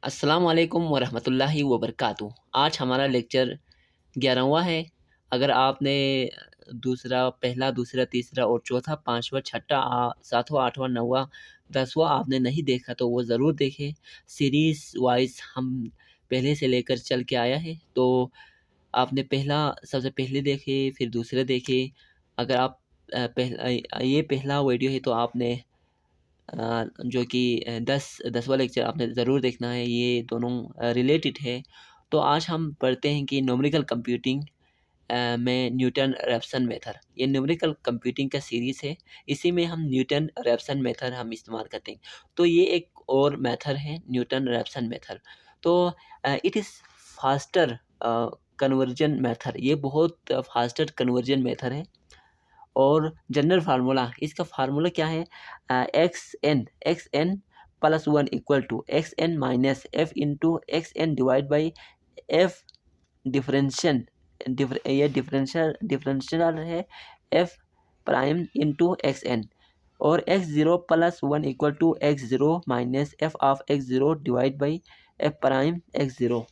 अस्सलामुअलैकुम वरहमतुल्लाहि वबरकातुहू। आज हमारा लेक्चर 11वां है। अगर आपने पहला, दूसरा, तीसरा और चौथा, पाँचवा, छठा, सातवां, आठवां, नौवां, 10वां आपने नहीं देखा तो वो ज़रूर देखें। सीरीज़ वाइज़ हम पहले से लेकर चल के आया है। तो आपने सबसे पहले देखे, फिर दूसरे देखे। अगर आप ये पहला वीडियो है तो आपने जो कि 10वां लेक्चर आपने ज़रूर देखना है। ये दोनों रिलेटेड है। तो आज हम पढ़ते हैं कि न्यूमेरिकल कंप्यूटिंग में न्यूटन रैप्सन मेथड। ये न्यूमेरिकल कंप्यूटिंग का सीरीज़ है। इसी में हम न्यूटन रैप्सन मेथड हम इस्तेमाल करते हैं। तो ये एक और मेथड है न्यूटन रैप्सन मेथड। तो it is faster conversion method. ये बहुत फास्टर कन्वर्जन मेथड है। और जनरल फार्मूला, इसका फार्मूला क्या है? X n plus one equal to x n minus f into x n divide by f differential ये differential है f prime into x n. और x zero plus one equal to x zero minus f of x zero divide by f prime x zero.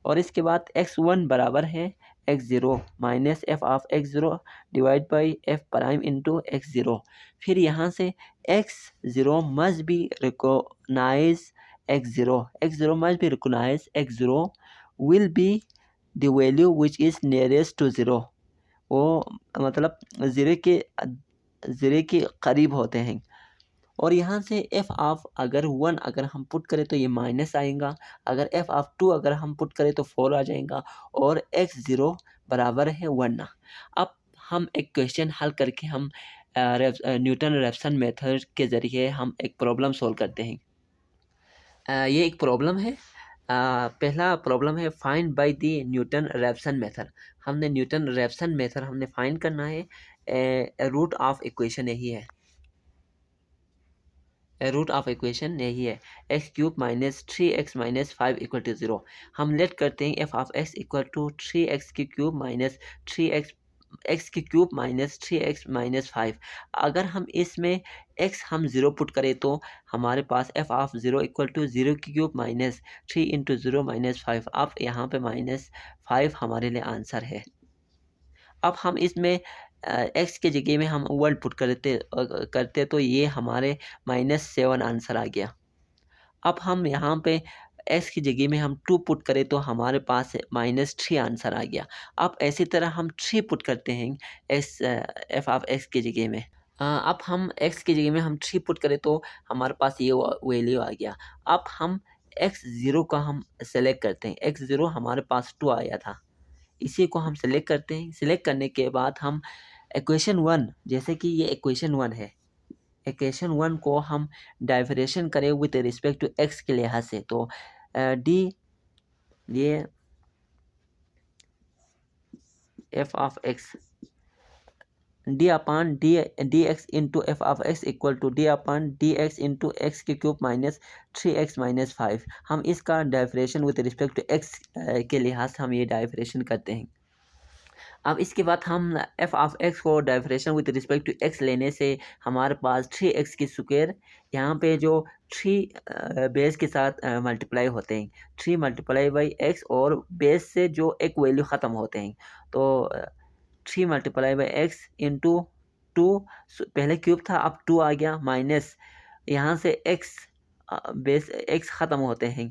और इसके बाद x1 बराबर है x0 minus f of x0 divide by f prime into x0। फिर यहाँ से x0 must be recognise x0 must be recognise x0 will be the value which is nearest to zero. वो मतलब ज़ीरो के करीब होते हैं। और यहाँ से एफ ऑफ अगर वन अगर हम पुट करें तो ये माइनस आएगा। अगर एफ ऑफ टू अगर हम पुट करें तो 4 आ जाएगा। और एक्स ज़ीरो बराबर है 1 ना। अब हम एक क्वेश्चन हल करके हम न्यूटन रैप्सन मेथड के ज़रिए हम एक प्रॉब्लम सॉल्व करते हैं। ये एक प्रॉब्लम है। पहला प्रॉब्लम है find by the Newton Raphson method. हमने न्यूटन रैप्सन मेथड हमने फाइंड करना है। रूट ऑफ इक्वेशन यही है। रूट ऑफ इक्वेशन यही है x cube minus 3x minus 5 equal to 0। हम लेट करते हैं f of x equal to 3x की क्यूब माइनस 3x की क्यूब माइनस 3x माइनस 5। अगर हम इसमें x हम 0 पुट करें तो हमारे पास एफ ऑफ 0 इक्वल टू 0 की क्यूब माइनस 3 इंटू 0 माइनस 5। अब यहाँ पे माइनस 5 हमारे लिए आंसर है। अब हम इसमें एक्स के जगह में हम 1 पुट करते तो ये हमारे -7 आंसर आ गया। अब हम यहाँ पे एक्स की जगह में हम 2 पुट करें तो हमारे पास -3 आंसर आ गया। अब इसी तरह हम 3 पुट करते हैं एफ ऑफ एक्स की जगह में। अब हम एक्स की जगह में हम 3 पुट करें तो हमारे पास ये वैल्यू आ गया। अब हम x0 का हम सेलेक्ट करते हैं। x0 हमारे पास 2 आया था। इसी को हम सेलेक्ट करते हैं। सेलेक्ट करने के बाद हम इक्वेशन 1, जैसे कि ये इक्वेशन 1 है, इक्वेशन 1 को हम डाइवरेशन करें विद रिस्पेक्ट टू एक्स के लिहाज से। तो डी ये f of x d upon d x into f of x equal to d upon d x into x की क्यूब माइनस 3x माइनस 5। हम इसका derivation with respect to x के लिहाज से हम ये डाइवरेशन करते हैं। अब इसके बाद हम एफ ऑफ एक्स को डाइवरेशन विद रिस्पेक्ट टू एक्स लेने से हमारे पास 3x की स्क्वायर, यहाँ पे जो 3 बेस के साथ मल्टीप्लाई होते हैं, 3 मल्टीप्लाई बाई एक्स और बेस से जो एक वैल्यू ख़त्म होते हैं। तो 3 मल्टीप्लाई बाई एक्स इंटू 2, पहले क्यूब था अब 2 आ गया, माइनस यहाँ से एक्स बेस एक्स ख़त्म होते हैं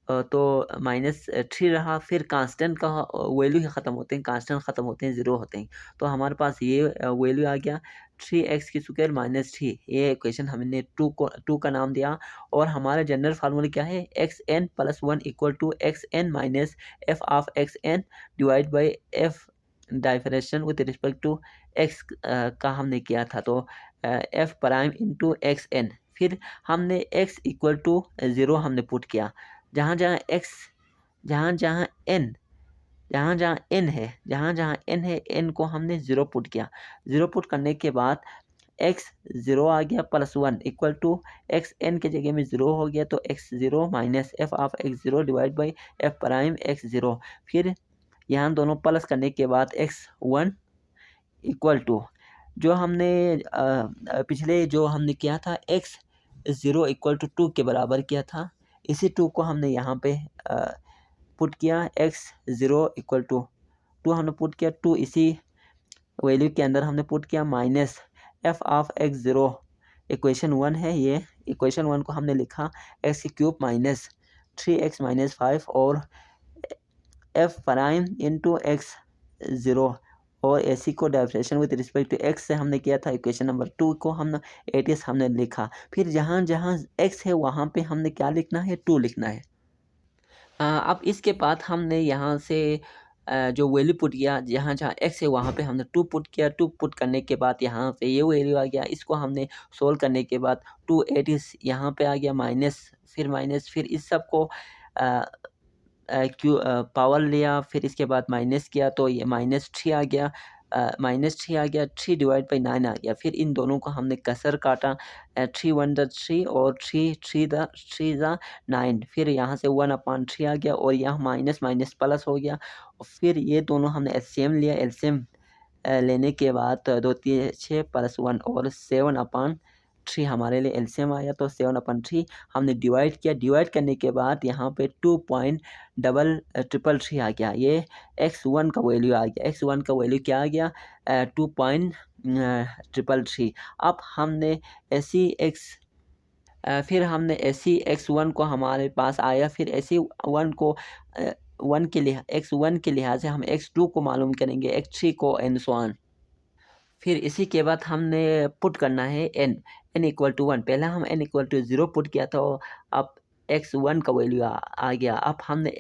तो -3 रहा। फिर कांस्टेंट का वैल्यू ही ख़त्म होते हैं, कांस्टेंट ख़त्म होते हैं, 0 होते हैं। तो हमारे पास ये वैल्यू आ गया 3x की स्क्वायर माइनस 3। ये इक्वेशन हमने 2 का नाम दिया। और हमारा जनरल फार्मूला क्या है? xn plus 1 equal to xn minus f of xn divide by f differential with respect to x का हमने किया था। तो एफ प्राइम इंटू xn। फिर हमने x इक्वल टू 0 हमने पुट किया। जहाँ जहाँ x जहाँ जहाँ n है n को हमने 0 पुट किया। 0 पुट करने के बाद x 0 आ गया plus 1 equal to x n के जगह में 0 हो गया तो x0 minus f of x0 divide by f prime x0। फिर यहाँ दोनों प्लस करने के बाद x1 इक्वल टू जो हमने पिछले जो हमने किया था x0 इक्वल टू 2 के बराबर किया था। इसी 2 को हमने यहाँ पे पुट किया, x0 इक्वल टू 2 हमने पुट किया, 2 इसी वैल्यू के अंदर हमने पुट किया minus f of x0 equation 1 है। ये इक्वेशन 1 को हमने लिखा एक्स की क्यूब माइनस 3x माइनस 5 और एफ प्राइम इंटू x0 और एसी को definition with respect to x से हमने किया था। इक्वेशन नंबर 2 को हमने एटीएस हमने लिखा। फिर जहाँ जहाँ एक्स है वहाँ पे हमने क्या लिखना है, 2 लिखना है। अब इसके बाद हमने यहाँ से जो वैल्यू पुट किया, जहाँ जहाँ एक्स है वहाँ पे हमने 2 पुट किया। 2 पुट करने के बाद यहाँ पे ये वैल्यू आ गया। इसको हमने सोल्व करने के बाद 2 एटीएस यहाँ पे आ गया माइनस, फिर इस सब को क्यू पावर लिया, फिर इसके बाद माइनस किया तो ये -3 आ गया। -3 डिवाइड बाई 9 आ गया। फिर इन दोनों को हमने कसर काटा, 3 1 द 3 और 3 द 9। फिर यहाँ से 1/3 आ गया और यहाँ माइनस माइनस प्लस हो गया। और फिर ये दोनों हमने एलसीएम लिया। एलसीएम लेने के बाद 2 3 6 + 1 और 7/3 हमारे लिए एलसीएम आया। तो 7/3 हमने डिवाइड किया। डिवाइड करने के बाद यहाँ पे 2.333 आ गया। ये x1 का वैल्यू आ गया। x1 का वैल्यू क्या आ गया, 2.333। अब हमने ऐसी फिर हमने ऐसी x1 को हमारे पास आया। फिर ऐसी 1 को x1 के लिहाज से हम x2 को मालूम करेंगे, x3 को एंड सो ऑन। फिर इसी के बाद हमने पुट करना है n इक्वल टू 1। पहले हम n इक्वल टू 0 पुट किया था, अब x1 का वैल्यू आ गया। अब हमने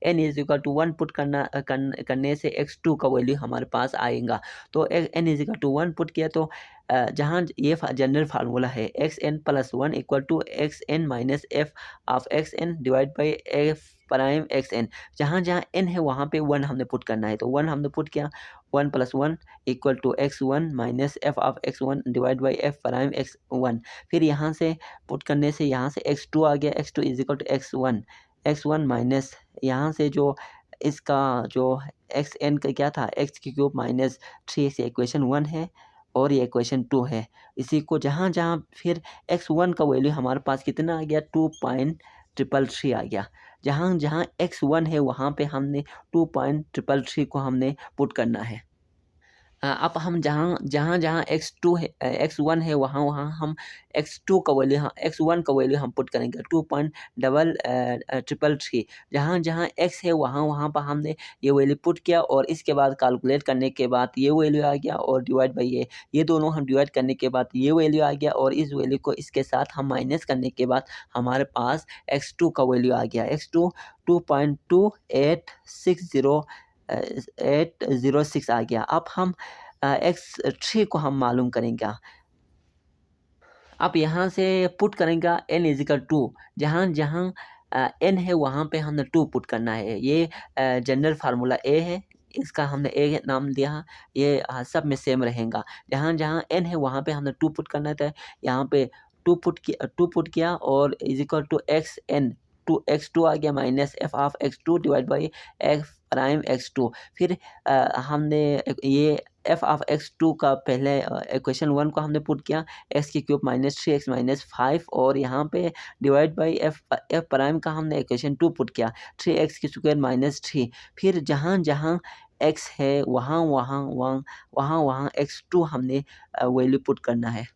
n is equal to 1 put करने से x2 का वैल्यू हमारे पास आएगा। तो n is equal to 1 put किया तो जहाँ ये जनरल फार्मूला है xn + 1 equal to xn minus f of xn divide by f prime xn। जहाँ जहाँ n है वहाँ पे 1 हमने पुट करना है। तो 1 हमने पुट किया, 1 + 1 equal to x1 minus f of x1 divide by f prime x1। फिर यहाँ से पुट करने से यहाँ से x2 आ गया। x2 is equal to x1 minus यहाँ से जो इसका जो xn का क्या था, x की क्यूब माइनस 3 से इक्वेशन 1 है और ये इक्वेशन 2 है। इसी को जहाँ जहाँ फिर x1 का वैल्यू हमारे पास कितना आ गया, 2.333 आ गया। जहाँ जहाँ x1 है वहाँ पे हमने 2.333 को हमने पुट करना है। अब हम जहाँ जहाँ x2 है x1 है वहाँ वहाँ हम x1 का वैल्यू हम पुट करेंगे 2.333। जहाँ जहाँ x है वहाँ वहाँ पर हमने ये वैल्यू पुट किया और इसके बाद कैलकुलेट करने के बाद ये वैल्यू आ गया और डिवाइड बाई ये दोनों हम डिवाइड करने के बाद ये वैल्यू आ गया और इस वैल्यू को इसके साथ हम माइनस करने के बाद हमारे पास x2 का वैल्यू आ गया। x2 2.2806 आ गया। अब हम x3 को हम मालूम करेंगे। अब यहाँ से पुट करेंगे n इज इक्वल टू, जहाँ जहाँ n है वहाँ पे हमने 2 पुट करना है। ये जनरल फार्मूला a है, इसका हमने a नाम दिया। ये सब में सेम रहेगा। जहाँ जहाँ n है वहाँ पे हमने 2 पुट करना था। यहाँ पे 2 पुट किया और is equal to xn, x2 आ गया minus f of x2 divide by f prime x2। फिर हमने ये एफ ऑफ x2 का पहले इक्वेशन 1 को हमने पुट किया, x की क्यूब माइनस 3x माइनस 5 और यहाँ पे डिवाइड बाई एफ प्राइम का हमने इक्वेशन 2 पुट किया, 3x की स्क्वायर माइनस 3। फिर जहाँ जहाँ x है वहाँ वहाँ x2 हमने वैल्यू पुट करना है।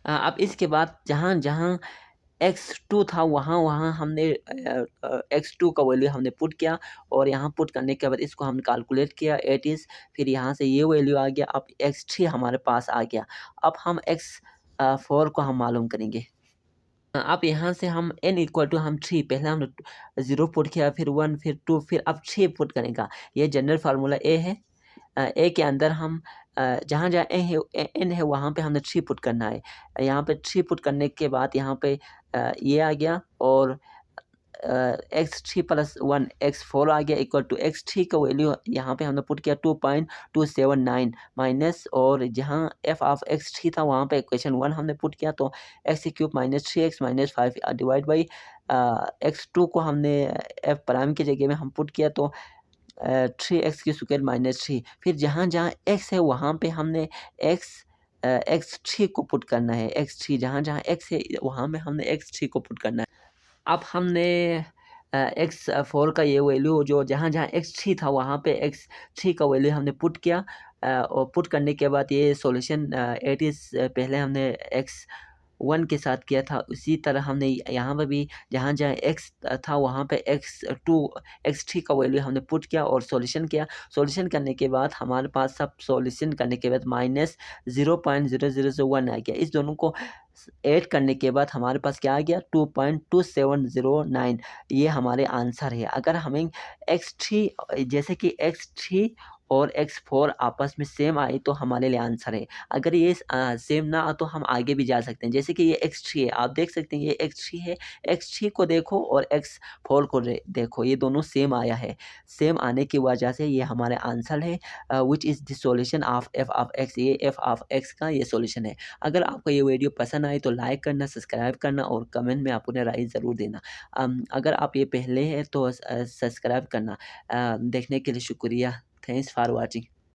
अब इसके बाद जहाँ जहाँ x2 था वहाँ हमने x2 का वैल्यू हमने पुट किया और यहाँ पुट करने के बाद इसको हमने कैलकुलेट किया 80। फिर यहाँ से ये वैल्यू आ गया। अब x3 हमारे पास आ गया। अब हम x4 को हम मालूम करेंगे। अब यहाँ से हम n इक्वल टू हम 3, पहले हमने 0 पुट किया, फिर 1, फिर 2, फिर अब 6 पुट करेंगे। ये जनरल फार्मूला a है। ए के अंदर हम जहाँ जहाँ n है वहाँ पे हमने 3 पुट करना है। यहाँ पे 3 पुट करने के बाद यहाँ पे ये आ गया और x3 + 1 x4 आ गया इक्वल टू x3 का वैल्यू यहाँ पे हमने पुट किया 2.279 माइनस, और जहाँ f ऑफ x3 था वहाँ पे इक्वेशन 1 हमने पुट किया तो x की cube minus 3x minus 5 divide by x2 को हमने f प्राइम की जगह में हम पुट किया तो 3x की स्क्वायर माइनस 3। फिर जहाँ जहाँ x है वहाँ पे हमने x3 को पुट करना है। x3 जहाँ जहाँ x है वहाँ में हमने x3 को पुट करना है। अब हमने एक्स फोर का ये वैल्यू जो जहाँ जहाँ एक्स थ्री था वहाँ पे एक्स थ्री का वैल्यू हमने पुट किया, और पुट करने के बाद ये सॉल्यूशन एट इज पहले हमने एक्स वन के साथ किया था, उसी तरह हमने यहाँ पर भी जहाँ जहाँ एक्स था वहाँ पे एक्स टू एक्स थ्री का वैल्यू हमने पुट किया और सॉल्यूशन किया। सॉल्यूशन करने के बाद हमारे पास सब सॉल्यूशन करने के बाद माइनस 0.0001 आ गया। इस दोनों को ऐड करने के बाद हमारे पास क्या आ गया 2.2709। ये हमारे आंसर है। अगर हमें एक्स थ्री जैसे कि एक्स थ्री और एक्स फोर आपस में सेम आए तो हमारे लिए आंसर है। अगर ये सेम ना आ तो हम आगे भी जा सकते हैं। जैसे कि ये एक्स थ्री है, आप देख सकते हैं ये एक्स थ्री है, एक्स थ्री को देखो और एक्स फोर को देखो, ये दोनों सेम आया है। सेम आने की वजह से ये हमारे आंसर है, which is the solution of F of x. ये एफ ऑफ एक्स का ये सॉल्यूशन है। अगर आपको ये वीडियो पसंद आए तो लाइक करना, सब्सक्राइब करना और कमेंट में अपने राय ज़रूर देना। अगर आप ये पहले हैं तो सब्सक्राइब करना। देखने के लिए शुक्रिया। Thanks for watching.